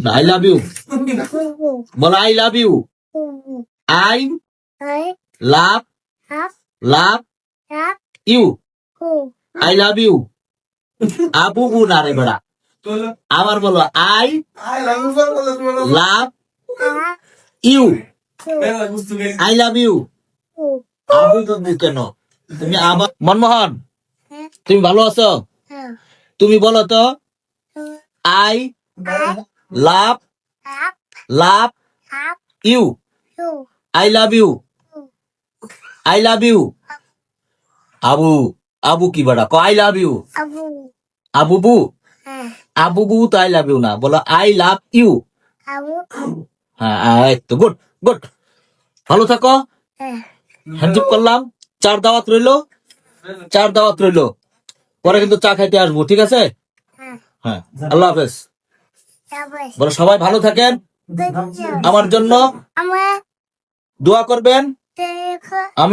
না I love you বলো I love you I love love you I love you আবু বু না রে বেড়া আবার বলো I love you I love you আবু বু কেন তুমি আবার মনমোহন তুমি ভালো আছো তুমি বলো তো I love love you I love you I love you আবু আবু কি বেড়া ক আই লাভ ইউ আবু বু আবু বু তো আই লাভ ইউ না বলো আই লাভ ইউ হ্যাঁ তো গুড গুড ভালো থাকো হ্যান্ডশিপ করলাম 4 দাওয়াত রইলো পরে কিন্তু চা খাইতে আসবো ঠিক আছে হ্যাঁ আল্লাহ হাফেজ বলো সবাই ভালো থাকেন আমার জন্য দোয়া করবেন আমি